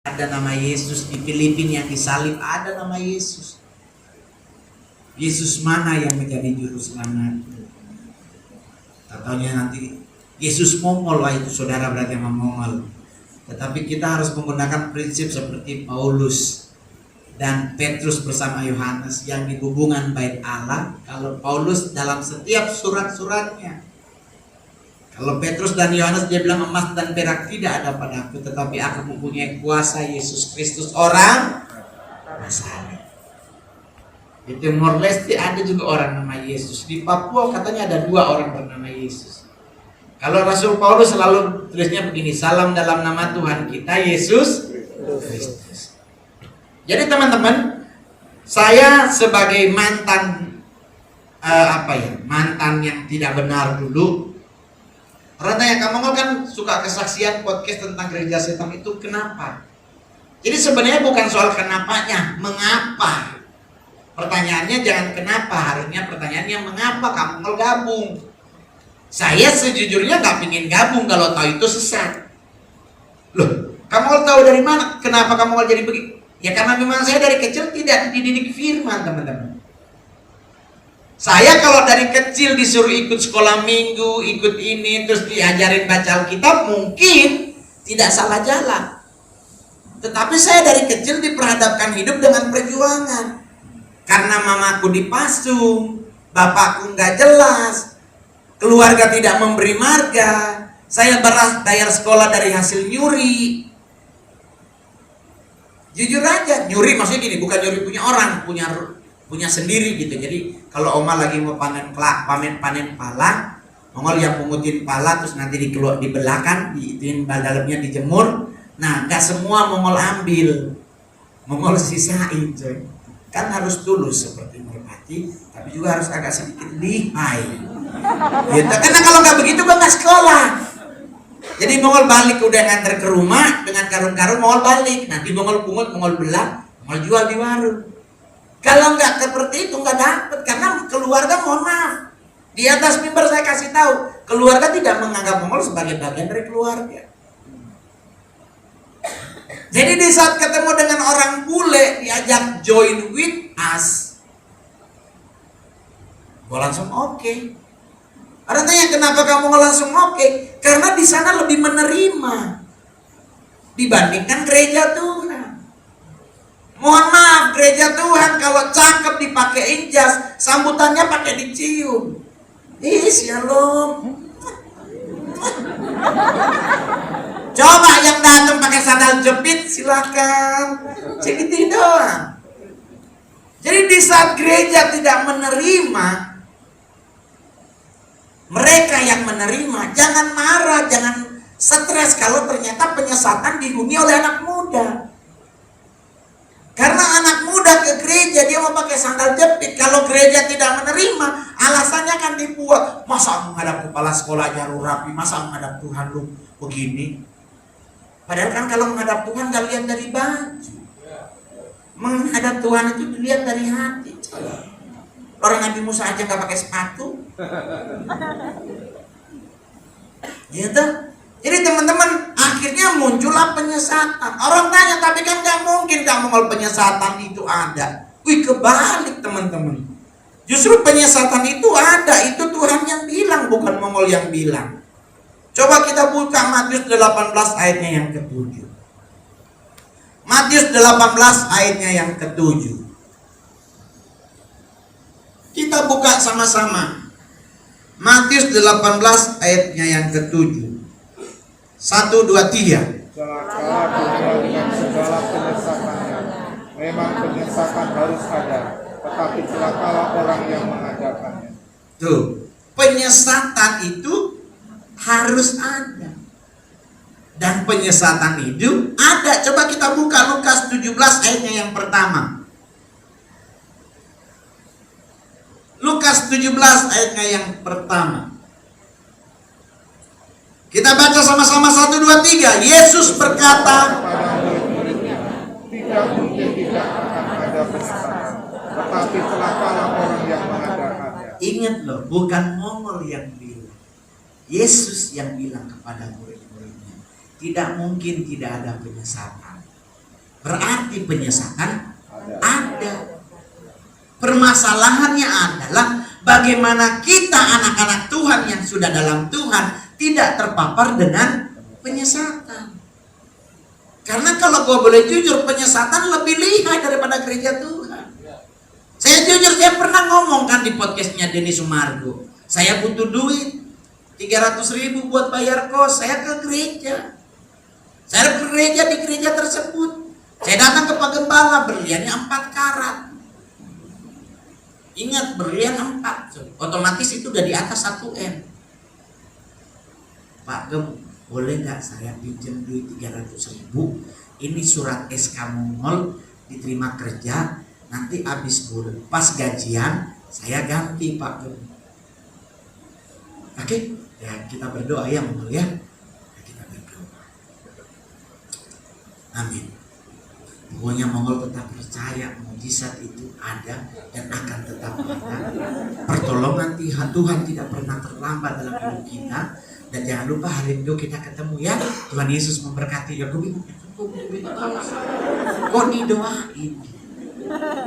Ada nama Yesus di Filipina yang disalib, ada nama Yesus. Yesus mana yang menjadi juru selamat? Tatanya nanti Yesus Mongol, wah itu saudara berarti yang Mongol. Tetapi kita harus menggunakan prinsip seperti Paulus dan Petrus bersama Yohanes yang di hubungan bait Allah. Kalau Paulus dalam setiap surat-suratnya, kalau Petrus dan Yohanes dia bilang emas dan perak tidak ada padaku, tetapi aku mempunyai kuasa Yesus Kristus orang Nazaret. Di Timor Leste ada juga orang nama Yesus. Di Papua katanya ada 2 orang bernama Yesus. Kalau Rasul Paulus selalu tulisnya begini, salam dalam nama Tuhan kita Yesus Kristus. Jadi teman-teman, saya sebagai mantan mantan yang tidak benar dulu. Orang tanya, kamu kan suka kesaksian podcast tentang gereja setan itu, kenapa? Jadi sebenarnya bukan soal kenapanya, mengapa? Pertanyaannya jangan kenapa, harusnya pertanyaannya mengapa kamu mau gabung? Saya sejujurnya gak pingin gabung kalau tahu itu sesat. Loh, kamu mau tahu dari mana? Kenapa kamu mau jadi begitu? Ya karena memang saya dari kecil tidak dididik firman, teman-teman. Saya kalau dari kecil disuruh ikut sekolah minggu, ikut ini, terus diajarin baca Alkitab, mungkin tidak salah jalan. Tetapi saya dari kecil diperhadapkan hidup dengan perjuangan. Karena mamaku dipasung, bapakku nggak jelas, keluarga tidak memberi marga, saya bayar sekolah dari hasil nyuri. Jujur aja, nyuri maksudnya gini, bukan nyuri punya orang, punya sendiri gitu. Jadi kalau oma lagi mau panen pala, Mongol yang pungutin pala terus nanti dibelahkan, diituin dalamnya dijemur. Nah, nggak semua Mongol ambil, Mongol sisain coy. Kan harus tulus seperti merpati, tapi juga harus agak sedikit lihai. Gitu. Karena kalau nggak begitu kan nggak sekolah. Jadi Mongol balik udah nganter ke rumah dengan karung-karung, Mongol balik. Nanti Mongol pungut, Mongol belah, Mongol jual di warung. Kalau nggak seperti itu nggak dapet, karena keluarga mohon maaf. Di atas mimbar saya kasih tahu, keluarga tidak menganggap Mongol sebagai bagian dari keluarga. Jadi di saat ketemu dengan orang bule, diajak join with us, gue langsung oke. Orang tanya kenapa kamu langsung oke? Karena di sana lebih menerima dibandingkan gereja Tuhan. Mohon maaf, gereja Tuhan kalau cakep dipakein jas, sambutannya pakai dicium. Shalom. Coba yang datang pakai sandal jepit silakan. Segitu doang. Jadi di saat gereja tidak menerima, mereka yang menerima jangan marah, jangan stres kalau ternyata penyesatan dihuni oleh anak muda. Karena anak muda ke gereja dia mau pakai sandal jepit, kalau gereja tidak menerima, alasannya akan dibuat. Masa menghadap kepala sekolah jarum rapi, masa menghadap Tuhan lu begini? Padahal kan kalau menghadap Tuhan gak lihat dari baju. Menghadap Tuhan itu dilihat dari hati. Orang Nabi Musa aja gak pakai sepatu. Gitu. Jadi teman-teman, akhirnya muncullah penyesatan. Orang tanya, tapi kan gak mungkin kamu kalau penyesatan itu ada. Wih, kebalik teman-teman. Justru penyesatan itu ada, itu Tuhan yang bilang, bukan Mongol yang bilang. Coba kita buka Matius 18 ayatnya yang ke-7. Matius 18 ayatnya yang ke-7. Kita buka sama-sama. Matius 18 ayatnya yang ke-7. 1, 2, 3. Celakalah dunia dengan segala penyesatannya. Memang penyesatan harus ada, tetapi celakalah orang yang mengadakannya. Tuh, penyesatan itu harus ada. Dan penyesatan itu ada. Coba kita buka Lukas 17 ayatnya yang pertama. Lukas 17 ayatnya yang pertama. Kita baca sama-sama 1, 2, 3. Yesus berkata, tidak mungkin tidak akan ada penyesatan, tetapi celakalah orang yang mengadakannya. ingat loh, bukan Mongol yang bilang, Yesus yang bilang kepada murid-muridnya, tidak mungkin tidak ada penyesatan. Berarti penyesatan ada. Permasalahannya adalah bagaimana kita anak-anak Tuhan yang sudah dalam Tuhan tidak terpapar dengan penyesatan. Karena kalau gue boleh jujur, penyesatan lebih lihai daripada gereja Tuhan. Saya jujur, saya pernah ngomong kan di podcastnya Denny Sumargo, saya butuh duit 300.000 buat bayar kos. Saya ke gereja. Saya ke gereja, di gereja tersebut saya datang ke Pak Gembala, berliannya 4 karat. Ingat, berlian 4, otomatis itu udah di atas 1 M. Pak Gem, boleh nggak saya pinjam duit 300.000? Ini surat SK Mongol, diterima kerja, nanti habis bulan pas gajian saya ganti Pak Gem. Oke, ya kita berdoa ya Mongol ya. Kita berdoa. Amin. Pokoknya Mongol tetap percaya mukjizat itu ada dan akan tetap ada. Pertolongan Tuhan tidak pernah terlambat dalam hidup kita. Dan jangan lupa hari Minggu kita ketemu ya. Tuhan Yesus memberkati. Ya gue bingung, kok didoain.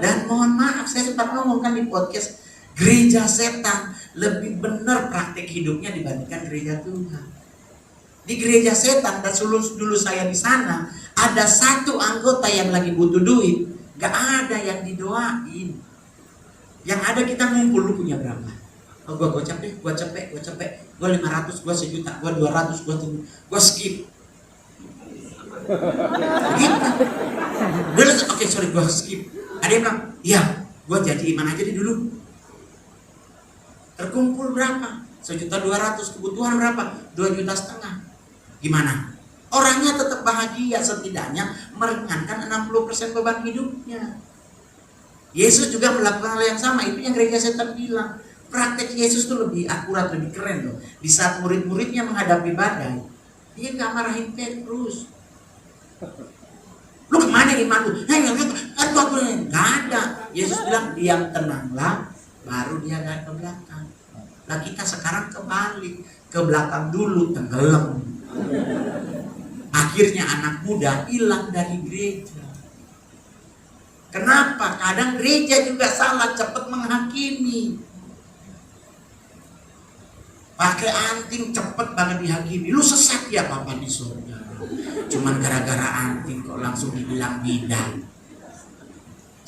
Dan mohon maaf, saya sempat ngomong kan di podcast, gereja setan lebih benar praktik hidupnya dibandingkan gereja Tuhan. Di gereja setan, dan dulu saya di sana, ada satu anggota yang lagi butuh duit, gak ada yang didoain. Yang ada kita ngumpul, lu punya berapa? Oh, gue capek, gue 500, gue 1 juta, gue 200, gue skip. Gitu. Oke, sorry, gue skip. Ada yang bilang, iya, gue jadi iman aja deh dulu. Terkumpul berapa? 1.200.000, kebutuhan berapa? 2,5 juta. Gimana? Orangnya tetap bahagia, setidaknya meringankan 60% beban hidupnya. Yesus juga melakukan hal yang sama. Itu yang gereja setan bilang. Praktek Yesus tuh lebih akurat, lebih keren loh. Di saat murid-muridnya menghadapi badai, dia gak marahin Petrus. Lu kemana iman lu? Gak ada. Yesus bilang, diam tenanglah, baru dia agak ke belakang. Nah kita sekarang kebalik, ke belakang dulu, tenggelam. Akhirnya anak muda hilang dari gereja. Kenapa? Kadang gereja juga salah, cepat menghakimi. Pakai anting cepet banget dihakimi. Lu sesat ya Papa di surga. Cuman gara-gara anting kok langsung dibilang bidan.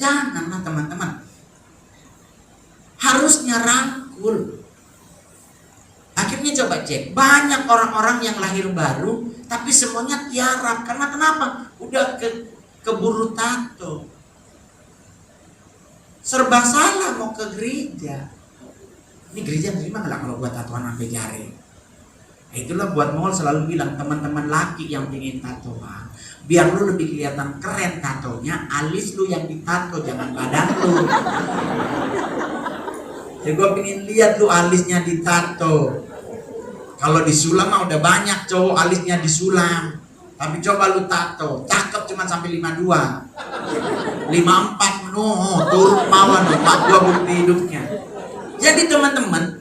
Janganlah teman-teman. Harusnya rangkul. Akhirnya coba cek, banyak orang-orang yang lahir baru tapi semuanya tiarap. Karena kenapa? Udah keburu tato. Serba salah mau ke gereja. Ini gereja terima nggak kalau buat tatoan sampai jari? Nah, itulah buat Mongol selalu bilang, teman-teman laki yang ingin tatoan, biar lu lebih kelihatan keren tatonya, alis lu yang ditato, jangan badan lu. Jadi gue pengen lihat lu alisnya ditato. Kalau disulam mah udah banyak cowok alisnya disulam. Tapi coba lu tato, cakep cuma sampai 52, 54 turun mawon, mak gua bukti hidupnya. Jadi teman-teman,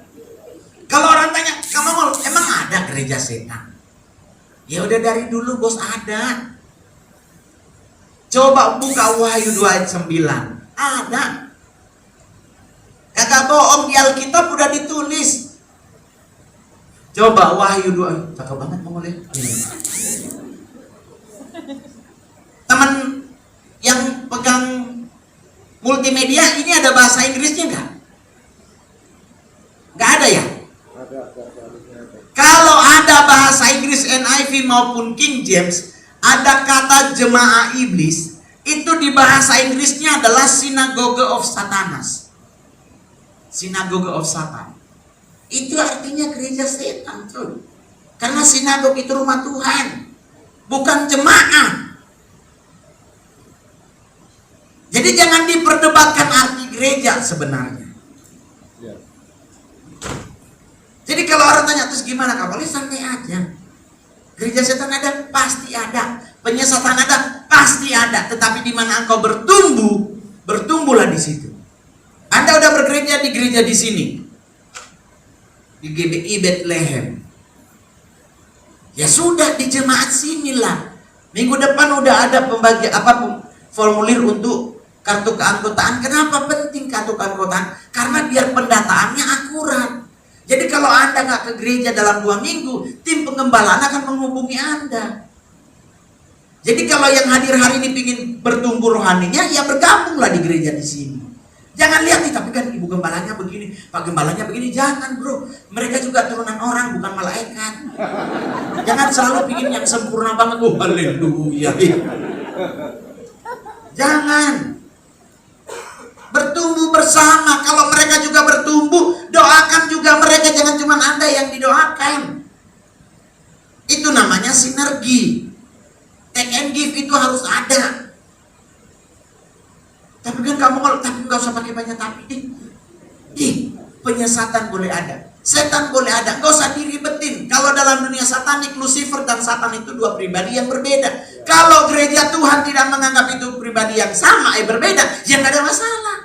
kalau orang tanya, kamu mau emang ada gereja setan? Ya udah dari dulu bos ada. Coba buka Wahyu 2 ayat 9, ada. Kagak bohong, di Alkitab udah ditulis. Coba Wahyu 2, cakep banget mau lihat. Teman yang pegang multimedia ini ada bahasa Inggrisnya nggak? Nggak ada ya? Kalau ada bahasa Inggris NIV maupun King James, ada kata jemaah iblis, itu di bahasa Inggrisnya adalah synagogue of Satanas. Synagogue of Satan. Itu artinya gereja setan, tuh. Karena sinagog itu rumah Tuhan, bukan jemaah. Jadi jangan diperdebatkan arti gereja sebenarnya. Jadi kalau orang tanya, terus gimana kabarnya? Santai aja. Gereja setan ada? Pasti ada. Penyesatan ada? Pasti ada. Tetapi di mana engkau bertumbuh, bertumbuhlah di situ. Anda udah bergereja di gereja di sini, di GBI Bethlehem. Ya sudah, di jemaat sinilah. Minggu depan udah ada formulir untuk kartu keanggotaan. Kenapa penting kartu keanggotaan? Karena biar pendataannya akurat. Jadi kalau Anda nggak ke gereja dalam 2 minggu, tim pengembalaan akan menghubungi Anda. Jadi kalau yang hadir hari ini ingin bertumbuh rohaninya, ya bergabunglah di gereja di sini. Jangan lihat nih, tapi kan ibu gembalanya begini, pak gembalanya begini. Jangan bro, mereka juga turunan orang, bukan malaikat. Jangan selalu pingin yang sempurna banget. Oh haleluya. Jangan. Bertumbuh bersama. Kalau mereka juga bertumbuh, doakan juga mereka. Jangan cuma Anda yang didoakan. Itu namanya sinergi. Take and give itu harus ada. Tapi kan kamu kalau tapi nggak usah pakai banyak tapi. Penyesatan boleh ada, setan boleh ada, nggak usah diribetin. Kalau dalam dunia satanik, Lucifer dan Satan itu 2 pribadi yang berbeda. Kalau gereja Tuhan tidak menganggap itu pribadi yang sama, berbeda, ya nggak ada masalah.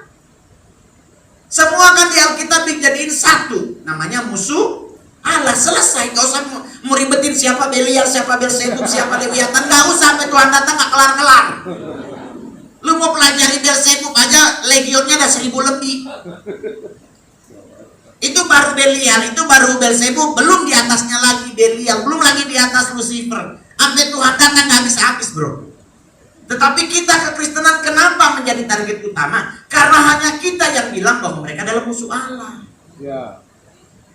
Semua kan di Alkitab dijadiin satu, namanya musuh Allah. Selesai, gak usah mau ribetin siapa Belial, siapa Beelzebub, siapa Lewiatan. Gak usah, sampai Tuhan datang gak kelar-kelar. Lu mau pelajari Beelzebub aja, legionnya ada 1000 lebih. Itu baru Belial, itu baru Beelzebub. Belum di atasnya lagi Belial, belum lagi di atas Lucifer. Sampai Tuhan datang gak habis-habis bro. Tetapi kita kekristenan kenapa menjadi target utama? Karena hanya kita yang bilang bahwa mereka adalah musuh Allah. Ya.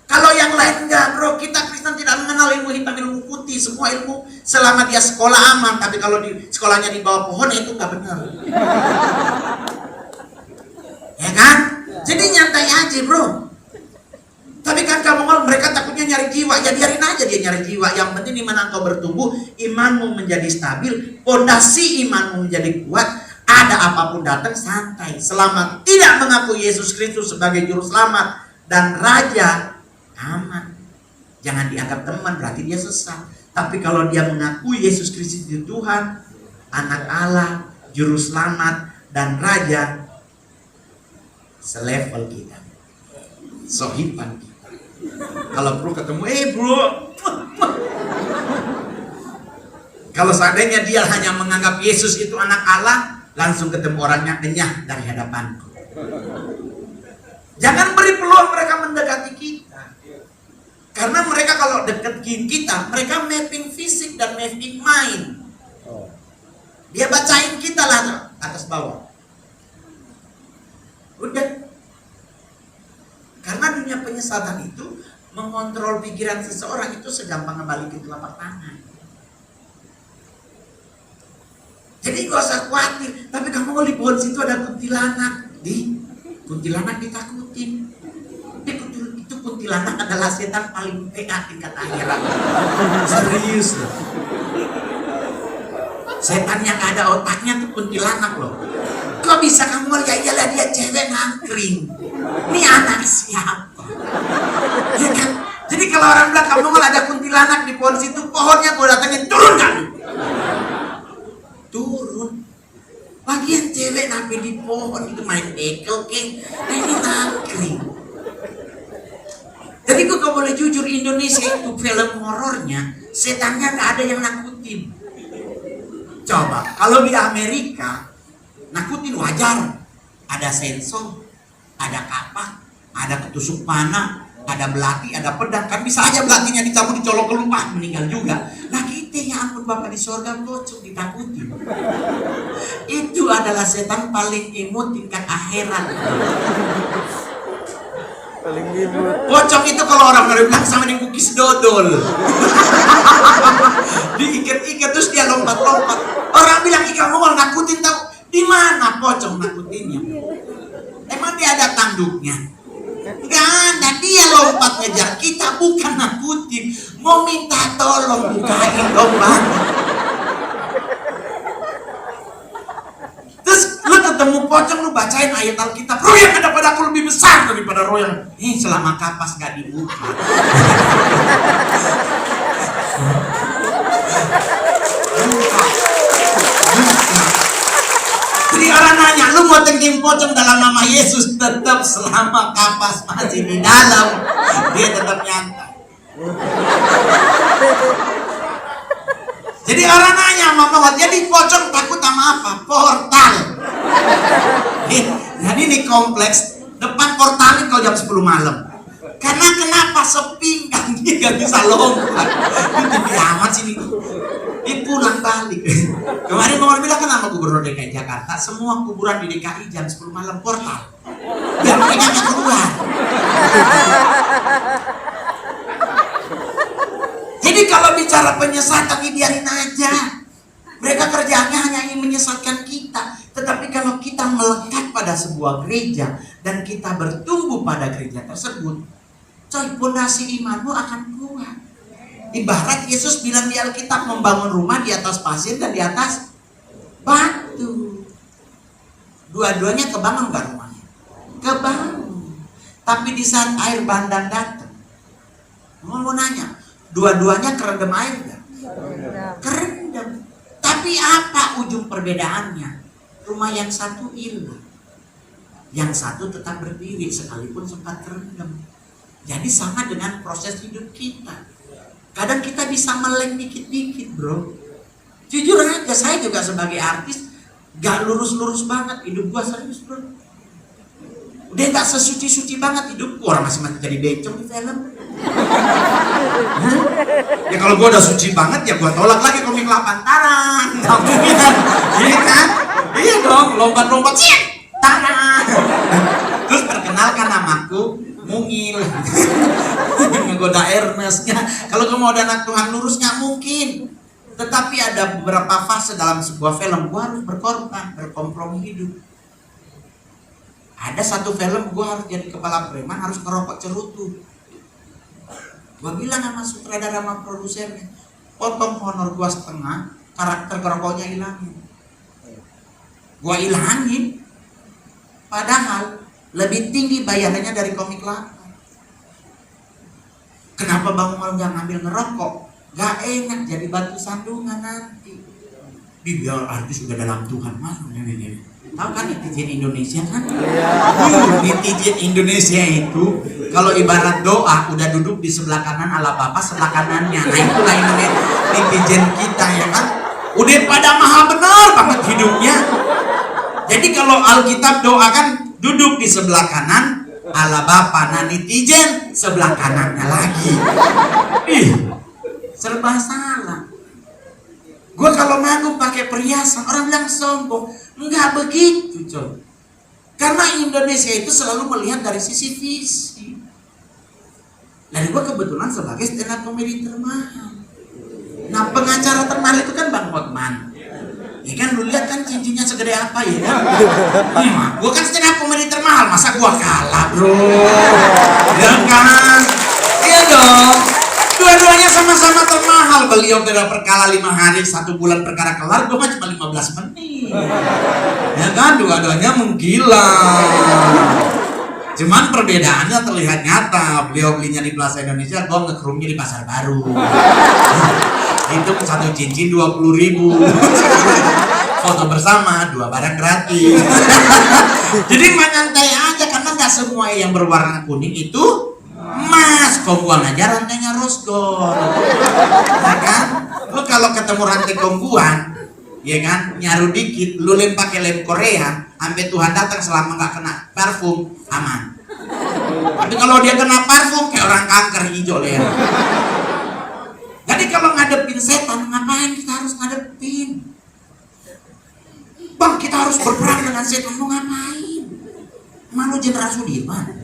Kalau yang lain enggak bro, kita Kristen tidak mengenal ilmu hitam, ilmu putih. Semua ilmu selama dia sekolah aman. Tapi kalau di sekolahnya di bawah pohon itu enggak benar. Ya kan? Jadi nyantai aja bro. Tapi kan kamu kalau mereka takutnya nyari jiwa, ya biarin aja dia nyari jiwa. Yang penting di mana engkau bertumbuh, imanmu menjadi stabil, pondasi imanmu menjadi kuat. Ada apapun datang santai. Selama tidak mengaku Yesus Kristus sebagai juru selamat dan raja, aman. Jangan dianggap teman, berarti dia sesat. Tapi kalau dia mengakui Yesus Kristus itu Tuhan, anak Allah, juru selamat dan raja, selevel kita, sohiban kita. Kalau bro ketemu, bro. Kalau seandainya dia hanya menganggap Yesus itu anak Allah, langsung ketemu orangnya kenyah dari hadapanku. Jangan beri peluang mereka mendekati kita. Karena mereka kalau deketin kita, mereka mapping fisik dan mapping mind. Dia bacain kita lah atas bawah. Udah. Karena dunia penyesatan itu mengontrol pikiran seseorang itu segampang ngebalikin telapak tangan. Jadi gak usah khawatir. Tapi kamu kalau di pohon situ ada kuntilanak. Kuntilanak ditakutin. Itu kuntilanak adalah setan paling PA tingkat akhirat. Serius loh. Setan yang gak ada otaknya tuh kuntilanak loh. Kok bisa kamu lihat ya dia cewek ngangkring. Ini anak siapa? Ya kan? Jadi kalau orang bilang kamu kalau ada kuntilanak di pohon situ, pohonnya gue datangin, turun kan? Turun. Bagian cewek nabi di pohon itu main bekel keng. Nah ini ngangkring. Jadi gue kalau boleh jujur, Indonesia itu film horornya setannya gak ada yang nakutin. Coba kalau di Amerika nakutin wajar, ada sensor, ada kapak, ada ketusuk panah, ada belati, ada pedang. Kan bisa aja belatinya dicabut, dicolok ke lumah, meninggal juga. Nah kita ya ampun Bapak di sorga bocok ditakutin. Itu adalah setan paling imut tingkat akhirat. Paling imut. Pocong itu kalau orang bilang sama di kukis dodol. Diikat-ikat terus dia lompat-lompat. Orang bilang ikan mau nakutin tahu. Di mana pocong nakutinnya? Emang dia ada tanduknya? Gak ada, dia lompat ngejar kita, bukan nakutin. Mau minta tolong bukain lompat. Terus lu ketemu pocong, lu bacain ayat Alkitab. Roh yang ada padaku lebih besar daripada roh yang selama kapas gak dibuka. Jadi orang nanya, lu mau tengking pocong dalam nama Yesus, tetap selama kapas masih di dalam, dia tetap nyantai. Jadi orang nanya sama Mawat, jadi pocong takut sama apa? Portal. Jadi ini kompleks, depan portalin kalau jam 10 malam. Karena kenapa? Sepi kan, dia gak bisa lompat. Itu amat sini. Dia pulang balik. Kemarin Mawar bilang kan sama Gubernur DKI Jakarta, semua kuburan di DKI jam 10 malam portal. Biar mereka gak keluar. Jadi kalau bicara penyesatan, biarin aja. Mereka kerjanya hanya ingin menyesatkan kita. Tetapi kalau kita melekat pada sebuah gereja dan kita bertumbuh pada gereja tersebut, coy, fondasi imanmu akan kuat. Ibarat Yesus bilang di Alkitab, membangun rumah di atas pasir dan di atas batu. Dua-duanya kebangun gak rumahnya? Kebangun. Tapi di saat air bandang datang, mau nanya, dua-duanya kerendam air gak? Kerendam. Tapi apa ujung perbedaannya? Rumah yang satu hilang, yang satu tetap berdiri sekalipun sempat kerendam. Jadi sama dengan proses hidup kita. Kadang kita bisa meleng dikit-dikit, bro. Jujur aja, saya juga sebagai artis gak lurus-lurus banget hidup gua, serius, bro. Udah gak sesuci-suci banget hidupku. Orang masih jadi bencong di film. Ya kalau gua udah suci banget, ya gua tolak lagi komik Lapantaran. Iya kan? Iya dong, lompat-lompat sih, tangan. Terus perkenalkan namaku Mungil. Menggoda Ernestnya. Kalau kamu ada anak Tuhan lurus nggak mungkin. Tetapi ada beberapa fase dalam sebuah film, gua harus berkorban, berkompromi hidup. Ada satu film gua harus jadi kepala preman, harus ngerokok cerutu. Gua bilang sama sutradara sama produsernya, potong honor gua setengah, karakter ngerokoknya hilangin. Gua ilangin. Padahal lebih tinggi bayarannya dari komik lama. Kenapa Bang Mal gak ngambil ngerokok? Gak enak jadi batu sandungan nanti. Biar artis sudah dalam Tuhan Mas. Tahu kan netizen Indonesia kan? Netizen Indonesia itu kalau ibarat doa udah duduk di sebelah kanan ala Bapa, sebelah kanannya. Nah itulah netizen kita ya kan. Udah pada maha benar banget hidupnya. Jadi kalau Alkitab doa kan duduk di sebelah kanan ala Bapa, nah netizen sebelah kanannya lagi. Serba salah. Gue kalau manggung pakai perhiasan, orang bilang sombong. Enggak begitu, coy. Karena Indonesia itu selalu melihat dari sisi visi. Dan gue kebetulan sebagai stand up comedy termahal. Nah pengacara termahal itu kan Bang Hotman. Ya kan lu lihat kan cincinnya segede apa ya kan? Gue kan stand up comedy termahal, masa gue kalah, bro? Ya kan? Iya dong. Dua-duanya sama-sama termahal. Beliau beda perkara 5 hari, 1 bulan perkara kelar, gue mah cuma 15 menit. Ya kan? Dua-duanya menggila. Cuman perbedaannya terlihat nyata. Beliau belinya di Plaza Indonesia, gue ngekrumnya di Pasar Baru. Itu 1 cincin 20.000. Foto bersama 2 barang gratis. Jadi menyantai aja karena nggak semua yang berwarna kuning itu emas. Kongguan aja rantainya rose gold. Ya kan? Lu kalau ketemu rantai kongguan, ya kan, nyaru dikit, lu lem pakai lem Korea, sampai Tuhan datang selama nggak kena parfum aman. Tapi kalau dia kena parfum kayak orang kanker hijau leher. Jadi kalau ngadepin setan, ngapain kita harus ngadepin? Bang, kita harus berperang dengan setan, mau ngapain? Malu Jenderal Sudirman?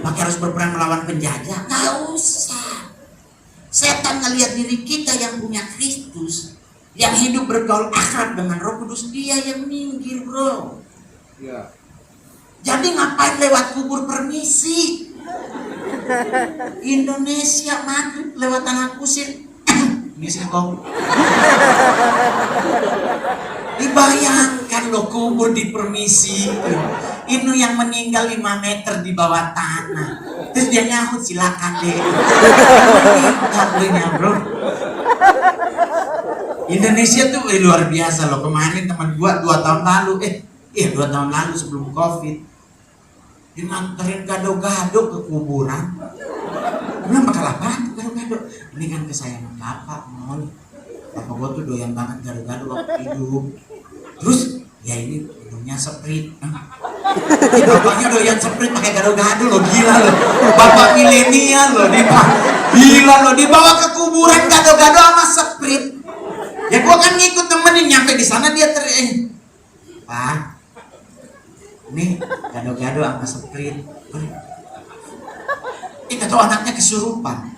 Pakai harus berperang melawan penjajah? Gak usah. Setan ngelihat diri kita yang punya Kristus, yang hidup bergaul akrab dengan Roh Kudus, dia yang minggir, bro. Ya. Jadi ngapain lewat kubur permisi? Indonesia maghrib lewat tanah kusir. Misi kong. Dibayangkan lo kubur di permisi. Ini yang meninggal 5 meter di bawah tanah. Terus dia nyahut, silakan deh. Meninggal bro. Indonesia tuh luar biasa loh. Kemarin teman gua 2 tahun lalu, 2 tahun lalu sebelum COVID, dia nganterin gado-gado ke kuburan. Kenapa bakal apa? Gado-gado. Ini kan kesayangan bapak, Mol. Bapak gua tuh doyan banget gado-gado waktu hidup. Terus ya ini minumnya Sprite. Bapaknya doyan Sprite pakai gado-gado loh, gila loh. Bapak milenial loh, gila loh, dibawa ke kuburan gado-gado sama Sprite. Ya gua kan ngikut temenin, nyampe di sana dia Pak, ini gado-gado sama Sprite. Kita tahu anaknya kesurupan.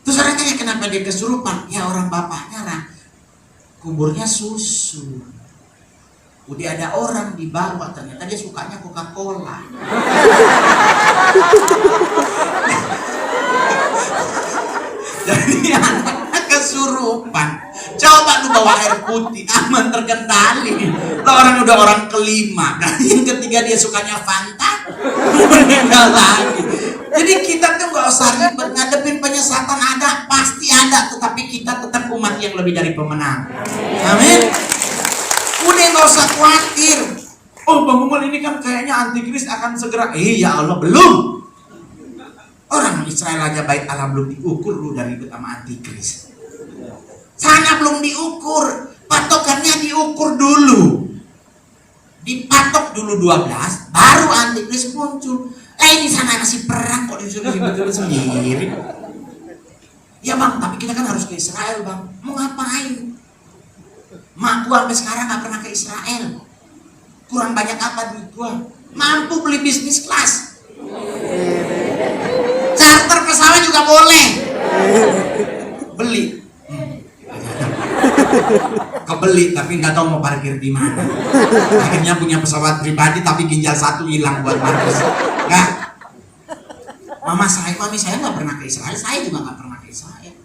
Terus orang tanya kenapa dia kesurupan? Ya orang bapaknya kuburnya susu. Udah ada orang dibawa, ternyata dia sukanya Coca-Cola. Jadi anaknya kesurupan. Coba lu bawa air putih, aman terkendali. Lo udah orang kelima, dan yang ketiga dia sukanya Fanta, meninggal lagi. Jadi kita tuh gak usah ribet ngadepin penyesatan, pasti ada, tetapi kita tetap umat yang lebih dari pemenang. Amin. Udah gak usah khawatir. Oh Bang Mumul ini kan kayaknya antikris akan segera. Ya Allah belum. Orang Israel aja bait Allah belum diukur, lu dari ribet sama antikris. Sana belum diukur, patokannya diukur dulu. Dipatok dulu 12, baru antikris muncul. Ini sana masih perang kok disuruh ribet sendiri. Ya Bang, tapi kita kan harus ke Israel Bang. Mau ngapain? Mak gua sampai sekarang gak pernah ke Israel. Kurang banyak apa duit gua? Mampu beli bisnis kelas. Charter pesawat juga boleh. Beli. Kebeli tapi nggak tahu mau parkir di mana. Akhirnya punya pesawat pribadi tapi ginjal satu hilang buat Markus. Nggak. Mami saya nggak pernah ke Israel. Saya juga nggak pernah ke Israel.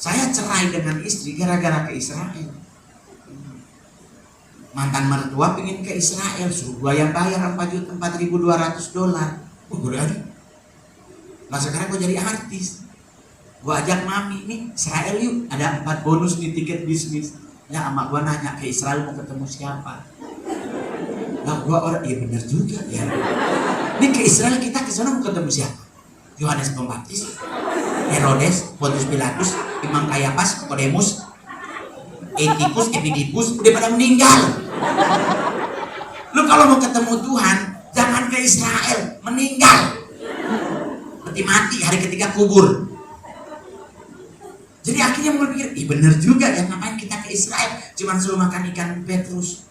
Saya cerai dengan istri gara-gara ke Israel. Mantan mertua pengen ke Israel, suruh gua yang bayar $4.200. Gue ada. Nah sekarang gua jadi artis. Gua ajak mami, nih Israel yuk, ada 4 bonus di tiket bisnis. Ya sama gua nanya, ke Israel mau ketemu siapa? Nah gua orang, iya bener juga ya. Ini ke Israel kita ke sana mau ketemu siapa? Yohanes Pembaptis, Herodes, Pontius Pilatus, Imam Kayafas, Kodemus, Epidipus, udah pada meninggal. Lu kalau mau ketemu Tuhan, jangan ke Israel, meninggal. Mati hari ketiga kubur. Jadi akhirnya mulai pikir, bener juga ya, ngapain kita ke Israel? Cuman suruh makan ikan petrus.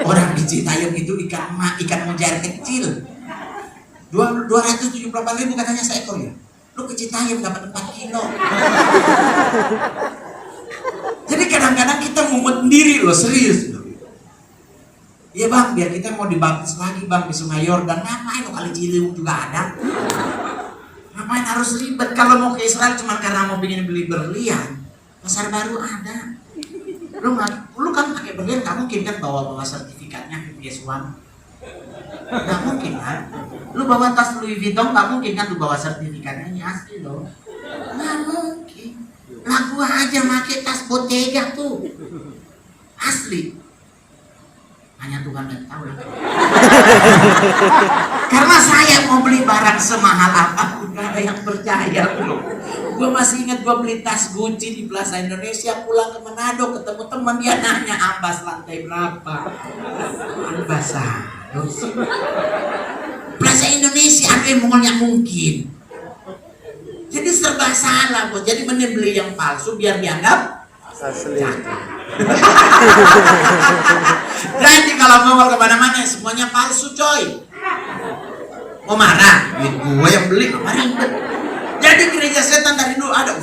Orang di Citayam itu ikan mujair kecil. 278.000 katanya seekor ya. Lu ke Citayam dapat 4 kilo. Jadi kadang-kadang kita ngumpet sendiri loh, serius. Iya Bang, biar kita mau dibaptis lagi Bang di Sungai Yordan. Ngapain lo, Kali Ciliwung juga ada. Ngapain harus ribet? Kalau mau ke Israel cuma karena mau pengen beli berlian, Pasar Baru ada. Lu kan pakai berlian, gak mungkin kan bawa sertifikatnya VVS One. Gak mungkin kan? Lu bawa tas Louis Vuitton, gak mungkin kan lu bawa sertifikatnya, ini asli loh. Gak mungkin. Lah gua aja pakai tas Bottega tuh. Asli. Hanya Tuhan yang tahu lah. Karena saya mau beli barang semahal apapun, gak ada yang percaya belum. Gue masih ingat gue beli tas Gucci di Plaza Indonesia, pulang ke Manado ketemu teman, dia nanya ambas lantai berapa. Ambas Plaza Indonesia, ada yang mongolnya mungkin. Jadi serba salah bos. Jadi mending beli yang palsu biar dianggap asli. Jadi kalau ngomong kemana-mana semuanya palsu coy. Mau marah, duit gue yang beli, kemarin. Jadi gereja setan dari dulu ada,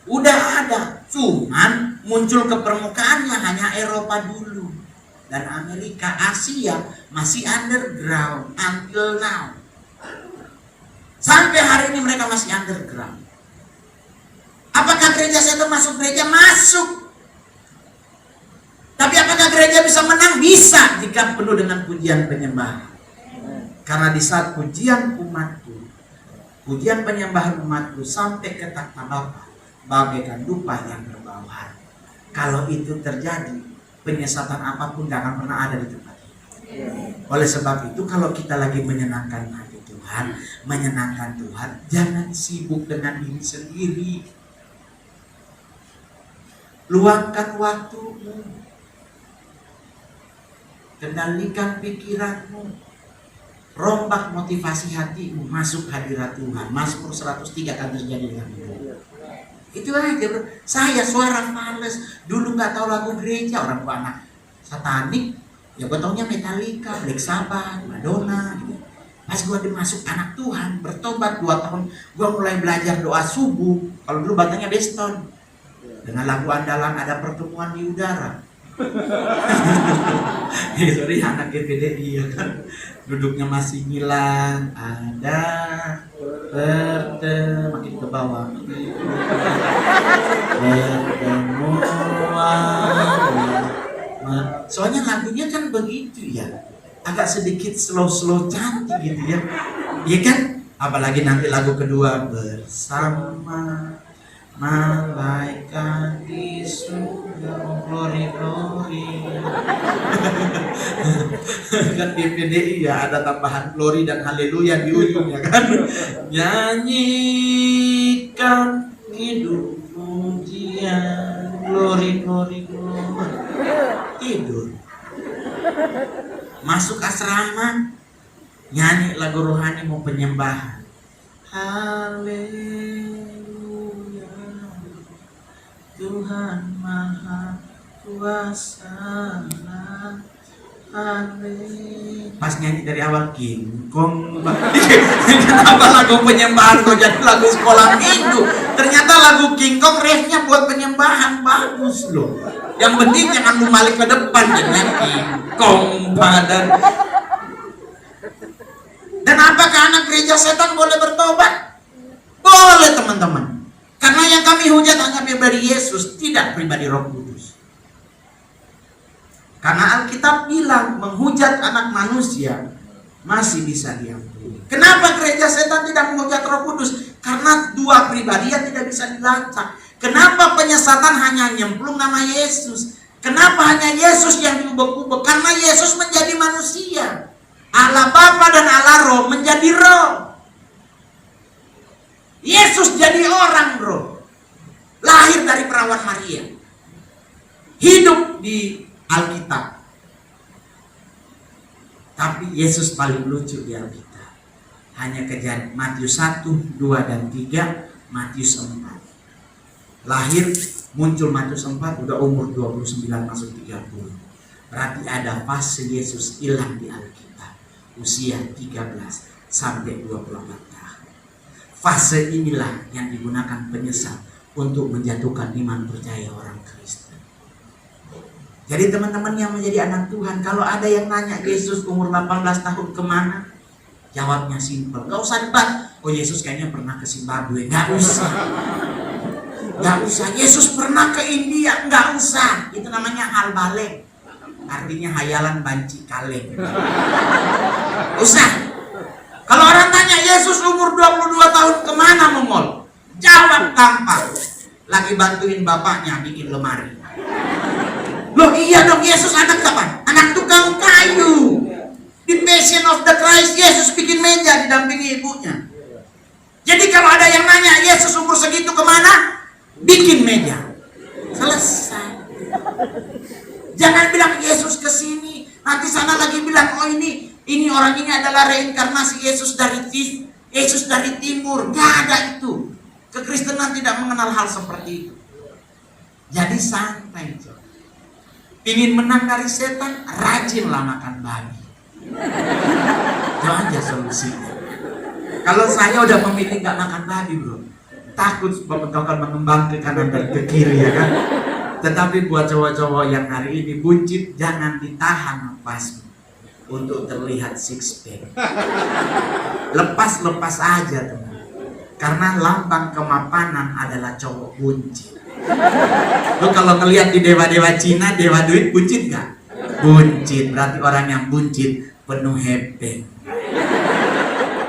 udah ada. Cuman muncul ke permukaannya hanya Eropa dulu dan Amerika. Asia masih underground until now. Sampai hari ini mereka masih underground. Apakah gereja setan masuk gereja? Masuk. Tapi apakah gereja bisa menang? Bisa jika penuh dengan pujian penyembahan. Karena di saat pujian umatku, pujian penyembahan umatku sampai ke takhta Bapa bagaikan dupa yang berbau harum. Kalau itu terjadi, penyesatan apapun gak akan pernah ada di tempat ini. Oleh sebab itu kalau kita lagi menyenangkan hati Tuhan, Tuhan, menyenangkan Tuhan, jangan sibuk dengan diri sendiri. Luangkan waktumu, kendalikan pikiranmu, rombak motivasi hatimu, masuk hadirat Tuhan. Mazmur 103 akan terjadi dengan mudah. Itu aja bro. Saya suara males, dulu nggak tahu lagu gereja, orang tua anak satanik, ya gue taunya Metallica, Black Sabbath, Madonna gitu. Pas gue dimasuk anak Tuhan, bertobat 2 tahun, gue mulai belajar doa subuh. Kalau dulu batangnya Beston, dengan lagu andalan Ada Pertemuan di Udara. Sorry, anak GPDI ya kan, duduknya masih ngilang. Ada makin ke bawah, pertemuan. Soalnya lagunya kan begitu ya, agak sedikit slow cantik gitu ya, iya kan? Apalagi nanti lagu kedua, bersama malaikat di surga, glory kan di PDI ya ada tambahan glory dan haleluya di ujungnya kan. Nyanyikan hidup pujian, glory. Tidur, masuk asrama nyanyi lagu rohani mau penyembahan, haleluya Tuhan Maha Kuasa, pas nyanyi dari awal kingkong. Kenapa lagu penyembahan kok jadi lagu sekolah minggu? Ternyata lagu kingkong refnya buat penyembahan, bagus loh. Yang penting jangan lu balik ke depan dengan kingkong badan. Dan apakah anak gereja setan boleh bertobat? Boleh teman-teman. Karena yang kami hujat hanya pribadi Yesus, tidak pribadi Roh Kudus. Karena Alkitab bilang menghujat anak manusia masih bisa diampuni. Kenapa gereja setan tidak menghujat Roh Kudus? Karena 2 pribadi yang tidak bisa dilacak. Kenapa penyesatan hanya nyemplung nama Yesus? Kenapa hanya Yesus yang diubek-ubek? Karena Yesus menjadi manusia. Allah Bapa dan Allah Roh menjadi Roh. Yesus jadi orang bro, lahir dari perawan Maria, hidup di Alkitab. Tapi Yesus paling lucu di Alkitab hanya kejadian Matius 1, 2 dan 3, Matius 4. Lahir muncul Matius 4 udah umur 29 masuk 30. Berarti ada fase Yesus hilang di Alkitab usia 13 sampai 24 tahun. Fase inilah yang digunakan penyesal untuk menjatuhkan iman percaya orang Kristen. Jadi teman-teman yang menjadi anak Tuhan, kalau ada yang nanya Yesus umur 18 tahun kemana? Jawabnya simpel, gak usah debat. Oh Yesus kayaknya pernah ke Zimbabwe, gak usah. Gak usah, Yesus pernah ke India, gak usah. Itu namanya hal balik, artinya hayalan banci kaleng. Usah. Kalau orang tanya Yesus umur 22 tahun kemana Mongol? Jawab gampang, lagi bantuin bapaknya bikin lemari. Loh iya dong, Yesus anak kapan? Anak tukang kayu. Di Passion of the Christ Yesus bikin meja didampingi ibunya. Jadi kalau ada yang nanya Yesus umur segitu kemana? Bikin meja. Selesai. Jangan bilang Yesus kesini, nanti sana lagi bilang oh ini orang ini adalah reinkarnasi Yesus dari timur. Gak ada itu. Kekristenan tidak mengenal hal seperti itu. Jadi santai. Ingin menang dari setan, rajinlah makan babi. Itu aja solusinya. Kalau saya udah memilih gak makan babi bro, takut bapak akan mengembang ke kanan dan ke kiri ya kan. Tetapi buat cowok-cowok yang hari ini buncit, jangan ditahan napasmu untuk terlihat six pack. Lepas aja teman. Karena lambang kemapanan adalah cowok buncit. Lu kalau ngelihat di dewa-dewa Cina, dewa duit buncit gak? Buncit, berarti orang yang buncit penuh hepeng.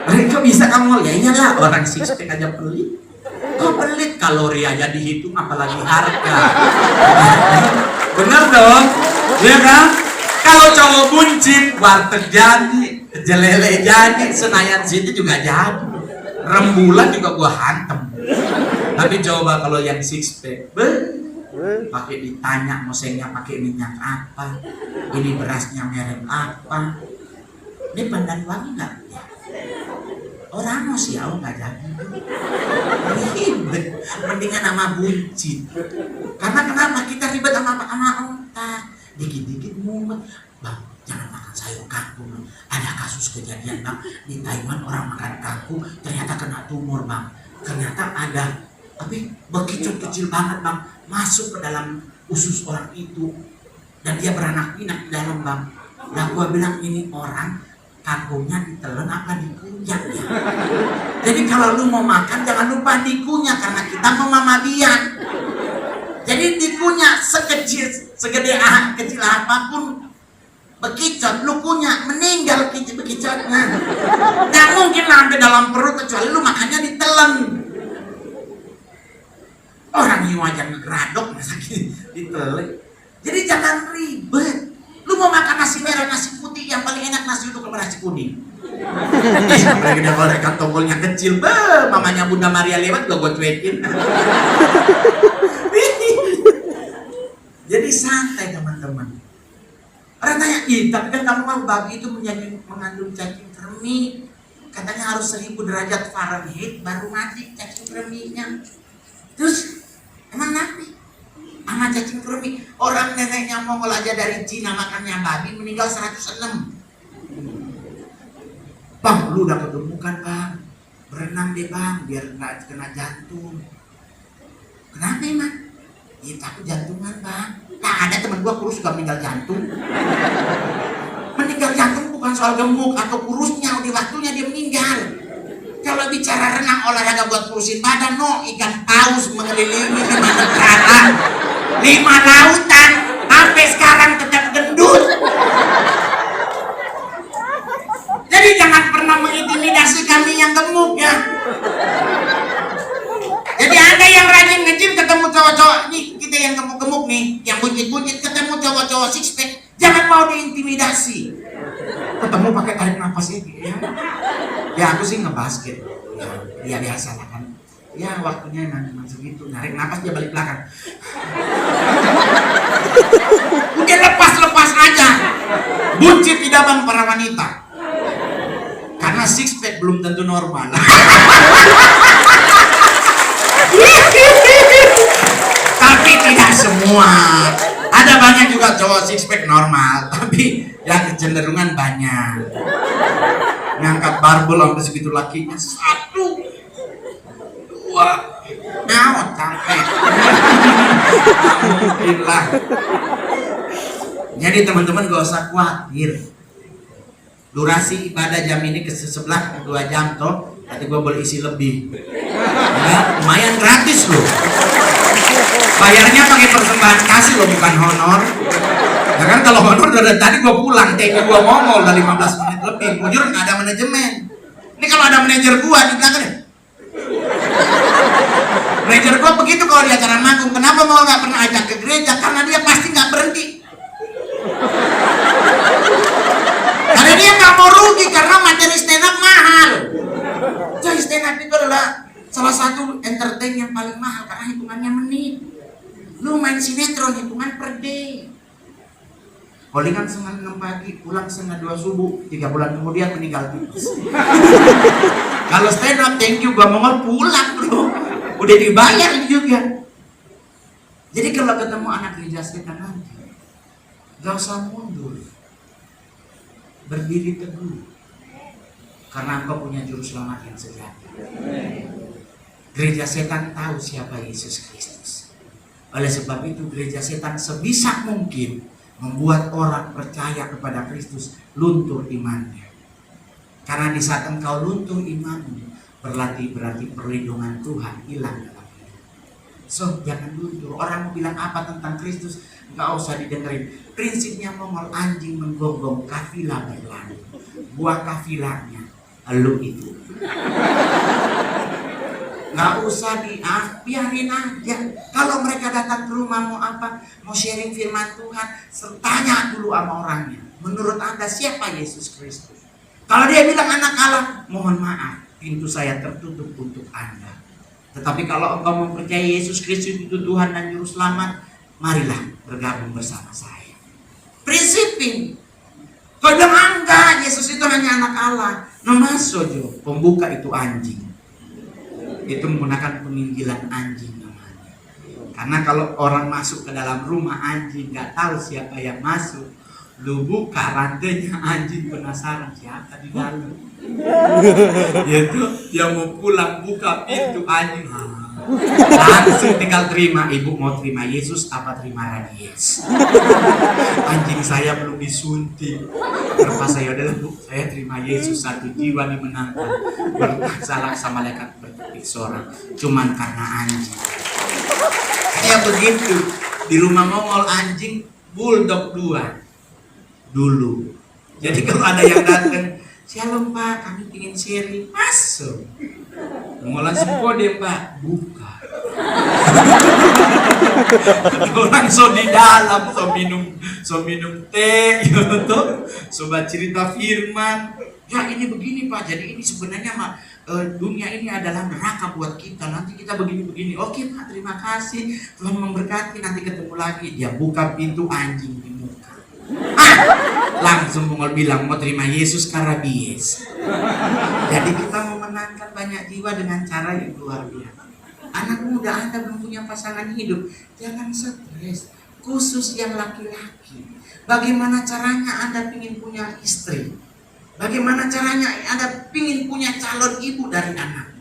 Mereka bisa kamu ya iyalah orang six pack aja pelit. Oh pelit, kalori aja dihitung apalagi harga. Bener dong, ya kan? Kalau cowok buncit, warteg jadi. Jelele jadi, Senayan City juga jadi, Rembulan juga gua hantem. Tapi coba kalau yang six pack, pakai ditanya mesinnya pakai minyak apa, ini berasnya merek apa, ini pandan wangi nggak? Orang mau sih nggak jadi. Ribet, mendingan sama buncit. Karena kenapa kita ribet sama otak, dikit-dikit mumet, bang. Jangan makan sayur kangkung. Ada kasus kejadian bang di Taiwan, orang makan kangkung ternyata kena tumor bang. Ternyata ada tapi begitu kecil banget bang masuk ke dalam usus orang itu dan dia beranak pinak di dalam bang. Nah gua bilang ini orang kangkungnya ditelan apa dikunyah ya. Jadi kalau lu mau makan jangan lupa dikunyah karena kita mau mamabian. Jadi dikunyah segede kecil apapun. Bekicot, lu punya meninggal bekicotnya. Nggak mungkin sampai dalam perut kecuali lu makannya ditelan. Orang hiu aja ngeradok masa ditelan. Jadi jangan ribet. Lu mau makan nasi merah, nasi putih, yang paling enak nasi uduk sama nasi kuning. Apalagi dia kalau rekan tombolnya kecil, mamanya Bunda Maria lewat gua cuekin. Jadi santai teman-teman. Orang tanya, tapi kan kamu mau babi itu mengandung cacing kremi. Katanya harus 1000 derajat Fahrenheit baru mati cacing kreminya. Terus, emang nabi? Sama cacing kremi, orang neneknya Mongol aja dari Cina makannya babi meninggal 106. Bang, lu udah ketemukan bang. Berenang deh bang, biar nggak kena jantung. Kenapa emang? Ya takut jantungan bang. Nah ada temen gua kurus juga meninggal jantung. Meninggal jantung bukan soal gemuk atau kurusnya, udah waktunya dia meninggal. Kalau bicara renang olahraga buat kurusin badan, no, ikan paus mengelilingi 5 negara, 5 lautan, sampai sekarang tetap gendut. Jadi jangan pernah mengintimidasi kami yang gemuk ya. Jadi anda yang rajin nge-gym ketemu cowok-cowok nih, kita yang gemuk-gemuk nih, yang buncit-buncit ketemu cowok-cowok six pack, jangan mau diintimidasi. Ketemu pakai tarik nafas ya. Ya aku sih ngebasket. Ya biasa lah kan. Ya waktunya memang segitu, narik nafas dia balik belakang. Udah lepas aja. Buncit tidak bang para wanita. Karena six pack belum tentu normal. Tapi tidak semua. Ada banyak juga cowok six pack normal, tapi yang kecenderungan banyak. Ngangkat barbel sampai segitu lakinya 1, 2, nyawat capek. Mungkin lah. Jadi teman-teman gak usah khawatir. Durasi ibadah jam ini ke sebelah 2 jam toh. Nanti gua boleh isi lebih. Ya, lumayan gratis loh. Bayarnya pakai persembahan kasih loh, bukan honor. Ya kan kalau honor dari tadi gua pulang, tega gua ngomong udah 15 menit lebih. Jujur nggak ada manajemen. Ini kalau ada manajer gua di belakang nih. Manajer gua begitu kalau di acara manggung. Kenapa mau nggak pernah ajak ke gereja? Karena dia pasti nggak berhenti. Karena dia nggak mau rugi karena materi stand up mahal. Jadi stand up itu adalah salah satu entertain yang paling mahal karena hitungannya menit. Lu main sinetron hitungan per day. Callingan 6 pagi, pulang 1:30 subuh, 3 bulan kemudian meninggal tipis. Kalau stand up, thank you, gua mau pulang bro. Udah dibayar juga. Jadi kalau ketemu anak gereja setan nanti, gak usah mundur. Berdiri teguh. Karena engkau punya juru selamat yang sejati. Gereja setan tahu siapa Yesus Kristus. Oleh sebab itu gereja setan sebisa mungkin membuat orang percaya kepada Kristus luntur imannya. Karena di saat engkau luntur imanmu, berarti perlindungan Tuhan hilang dalam hidup. So jangan luntur. Orang mau bilang apa tentang Kristus, nggak usah didengerin. Prinsipnya Mongol, anjing menggonggong, kafilah berlari. Buah kafilahnya elu itu. Nggak usah biarin aja. Kalau mereka datang ke rumah mau apa, mau sharing firman Tuhan, tanya dulu sama orangnya. Menurut Anda siapa Yesus Kristus? Kalau dia bilang anak Allah, mohon maaf, pintu saya tertutup untuk Anda. Tetapi kalau engkau mempercayai Yesus Kristus itu Tuhan dan Juru Selamat, marilah bergabung bersama saya. Prinsipin. Kau bilang enggak, Yesus itu hanya anak Allah. Namasojo, pembuka itu anjing. Itu menggunakan penginjilan anjing namanya. Karena kalau orang masuk ke dalam rumah anjing gak tahu siapa yang masuk, lu buka rantainya, anjing penasaran siapa di dalam. Yaitu dia mau pulang, buka pintu, anjing langsung tinggal terima. Ibu mau terima Yesus apa terima rabies? Anjing saya belum disuntik. Berapa saya udah, Bu, saya terima Yesus, satu jiwa dimenangkan. Bersalah sama malaikat berketik seorang, cuman karena anjing. Kayak begitu. Di rumah Mongol anjing bulldog 2 dulu. Jadi kalau ada yang datang, "Shalom Pak, kami ingin sharing." Masuk. Mau langsung kode, Pak, buka. Orang so di dalam, so minum teh gitu. Sobat cerita firman. Ya ini begini Pak, jadi ini sebenarnya dunia ini adalah neraka buat kita. Nanti kita begini-begini. Oke Pak, terima kasih. Tuhan memberkati, nanti ketemu lagi. Dia buka pintu, anjing di muka. Langsung Mongol bilang mau terima Yesus karena bias. Jadi kita memenangkan banyak jiwa dengan cara yang luar biasa. Anak muda, Anda belum punya pasangan hidup, jangan stres. Khusus yang laki-laki, bagaimana caranya Anda ingin punya istri? Bagaimana caranya Anda ingin punya calon ibu dari anak?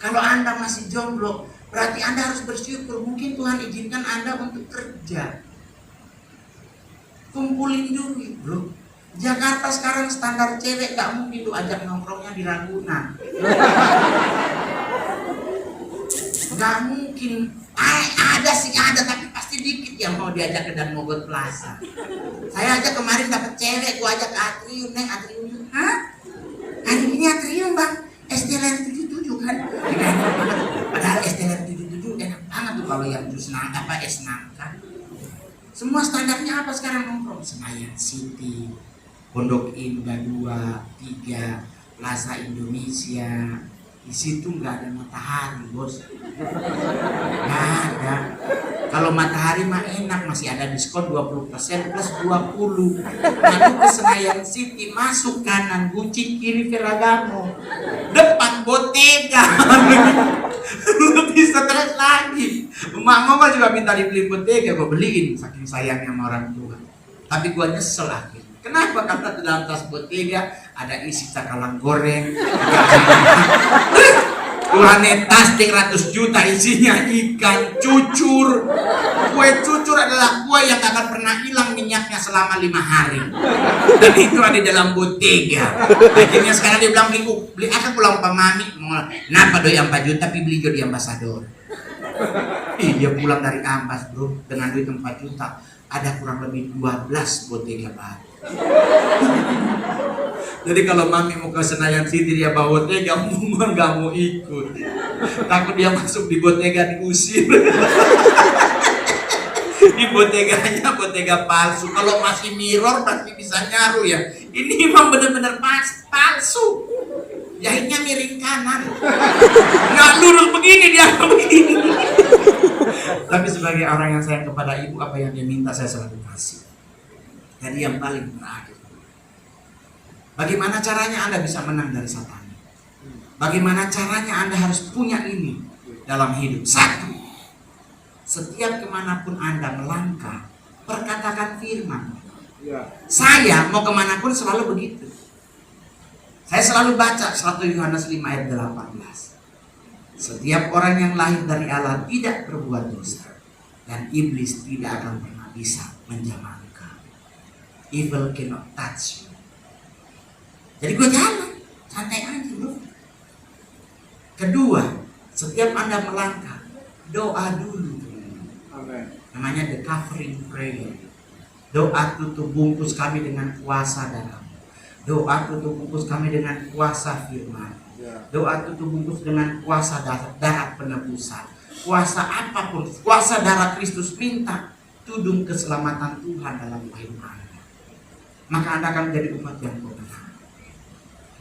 Kalau Anda masih jomblo, berarti Anda harus bersyukur. Mungkin Tuhan izinkan Anda untuk kerja. Kumpulin duit, bro. Jakarta sekarang standar cewek gak mungkin lu ajak nongkrongnya di Ragunan. Gak mungkin. Ada sih, ada, tapi pasti dikit yang mau diajak ke Dan Mogot Plaza. Saya aja kemarin dapat cewek, gua ajak ke Atrium, Neng, Atrium. Hah? Ini Atrium Bang, STLR 77 kan? Padahal STLR 77 enak banget tuh kalau yang jus nangka, es nangka. Semua standarnya apa sekarang nongkrong? Senayan City, Pondok Indah 2, 3, Plaza Indonesia. Di situ nggak ada matahari, bos. Nggak ada. Kalau matahari mah enak, masih ada diskon 20% plus 20. Lalu ke Senayan City, masuk kanan, Gucci, kiri Ferragamo, depan Bottega. Lebih stres lagi. Mama juga minta dibeli Bottega, gue beliin saking sayangnya sama orang tua. Tapi gue nyesel akhirnya. Kenapa? Karena di dalam tas Bottega ada isi cakalang goreng. Tuhan tas 300 juta isinya ikan cucur. Kue cucur adalah kue yang gak akan pernah hilang minyaknya selama 5 hari. Dan itu ada dalam Bottega. Akhirnya sekarang dia bilang beli apa pulang Pak Mami. Kenapa doi 4 juta tapi beli jadi ambasador. Dia pulang dari Ambas, bro, dengan duit 4 juta. Ada kurang lebih 12 Bottega baru. Jadi kalau Mami mau ke Senayan City dia bawa Bottega, Mumon gak mau ikut. Takut dia masuk di Bottega diusir. Di Botteganya Bottega palsu. Kalau masih mirror pasti bisa nyaru ya. Ini memang benar-benar palsu. Jahitnya miring kanan. Nggak lurus begini, dia begini. Tapi sebagai orang yang sayang kepada ibu, apa yang dia minta saya selalu kasih. Jadi yang paling terakhir, bagaimana caranya Anda bisa menang dari Satan? Bagaimana caranya Anda harus punya ini dalam hidup? 1, setiap kemanapun Anda melangkah, perkatakan firman. Saya mau kemanapun selalu begitu. Saya selalu baca 1 Yohanes 5 ayat 18. Setiap orang yang lahir dari Allah tidak berbuat dosa, dan iblis tidak akan pernah bisa menjamah engkau. Evil cannot touch you. Jadi gue jalan, santai aja bro. Kedua, setiap Anda melangkah, doa dulu. Amen. Namanya the covering prayer. Doa tutup bungkus kami dengan kuasa darah. Doa tutup bungkus kami dengan kuasa firman. Doa tutup bungkus dengan kuasa darah penebusan. Kuasa apapun, kuasa darah Kristus, minta tudung keselamatan Tuhan dalam kehidupan Anda. Maka Anda akan menjadi umat yang pemenang.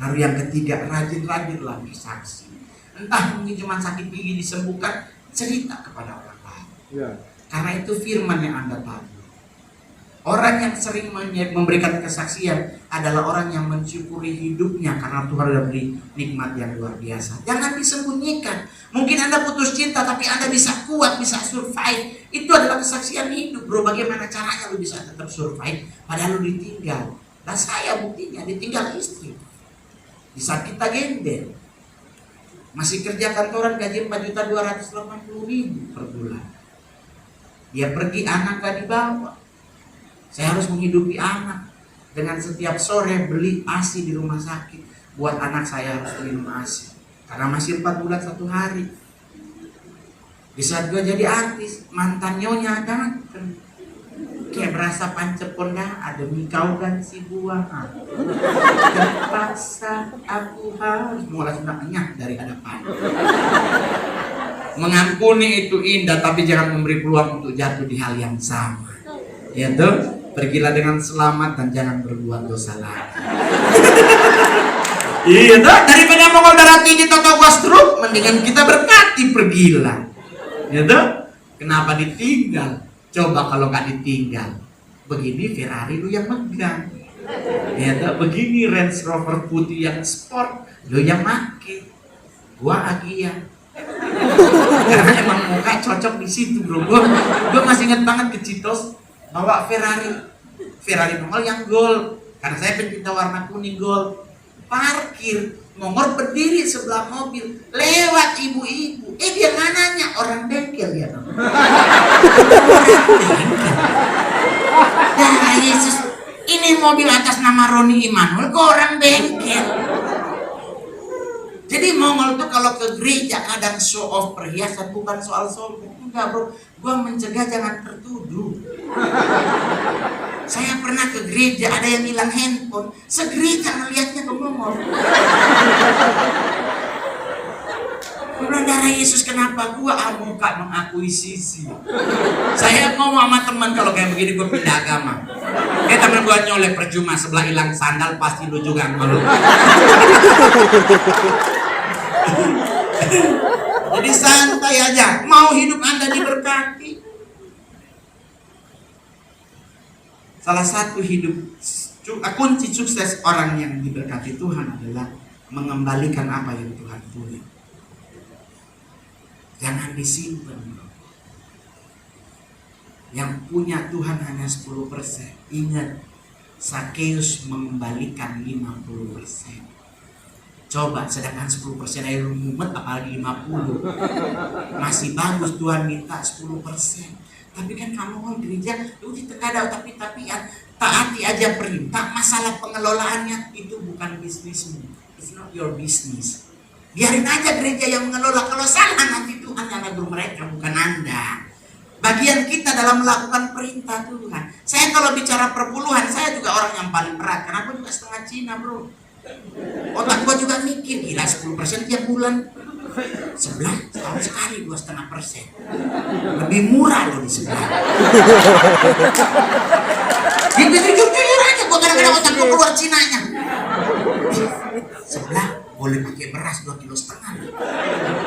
Lalu yang ketiga, rajin-rajinlah bersaksi. Entah mungkin cuma sakit gigi disembuhkan, cerita kepada orang lain. Ya. Karena itu firman yang Anda tahu. Orang yang sering memberikan kesaksian adalah orang yang mensyukuri hidupnya karena Tuhan sudah beri nikmat yang luar biasa. Jangan disembunyikan. Mungkin Anda putus cinta tapi Anda bisa kuat, bisa survive. Itu adalah kesaksian hidup, bro. Bagaimana caranya lu bisa tetap survive padahal lu ditinggal? Nah, saya buktinya ditinggal istri. Di saat kita gembel. Masih kerja kantoran gaji 4.280.000 per bulan. Dia pergi, anak gak dibawa. Saya harus menghidupi anak dengan setiap sore beli ASI di rumah sakit. Buat anak saya harus minum ASI karena masih 4 bulan 1 hari. Di saat gue jadi artis, mantan nyonya datang. Kayak berasa pancepon dah, ada mikau dan si buah. Terpaksa aku harus mulai sudah kenyang dari hadapan. Mengampuni itu indah, tapi jangan memberi peluang untuk jatuh di hal yang sama. Ya tuh. Pergilah dengan selamat dan jangan berbuat dosa lagi. Iya tuh, daripada mongol darah tinggi toto gua stroke, mendingan kita berkati pergilah. Ya tuh, kenapa ditinggal? Coba kalau gak ditinggal, begini Ferrari lu yang megang. Ya tuh, begini Range Rover putih yang sport, lu yang make. Gua Agia. Karena emang muka cocok di situ, bro. Gua masih ingat banget ke Citos. Bawa Ferrari nongol yang gold, karena saya pencinta warna kuning gold. Parkir, Mongol berdiri sebelah mobil, lewat ibu-ibu. Dia nanya, orang bengkel ya dong. Ya Yesus, ini mobil atas nama Roni Immanuel, kok orang bengkel? Jadi Mongol tuh kalau ke gereja kadang show off perhiasan, bukan soal sombong. Enggak bro, gua mencegah jangan tertuduh. Saya pernah ke gereja, ada yang hilang handphone, segereja ngeliatnya ke Mongol. Gua bilang, darah Yesus kenapa gua muka mengakuisisi? Saya ngomong sama teman kalau kayak begini gua pindah agama. Teman gua nyolek percuma, sebelah hilang sandal pasti lu juga malu. Jadi santai aja, mau hidup Anda diberkati. Salah satu kunci sukses orang yang diberkati Tuhan adalah mengembalikan apa yang Tuhan punya. Jangan disimpan. Yang punya Tuhan hanya 10%. Ingat, Sakeus mengembalikan 50%. Coba, sedangkan 10% air mumet apalagi 50. Masih bagus, Tuhan minta 10%. Tapi kan kamu mau gereja, lu ditekadau tapi-tapian. Taati aja perintah, masalah pengelolaannya itu bukan bisnismu. It's not your business. Biarin aja gereja yang mengelola. Kalau salah nanti Tuhan yang negur mereka, bukan Anda. Bagian kita dalam melakukan perintah Tuhan. Saya kalau bicara perpuluhan, saya juga orang yang paling berat. Karena aku juga setengah Cina bro. Otak gua juga mikir, gila 10% tiap bulan. Sebelah setahun sekali 2,5%. Lebih murah loh di sebelah. Jujur aja, gua kadang-kadang otak gua keluar Cinanya. Sebelah boleh pakai beras 2,5 kg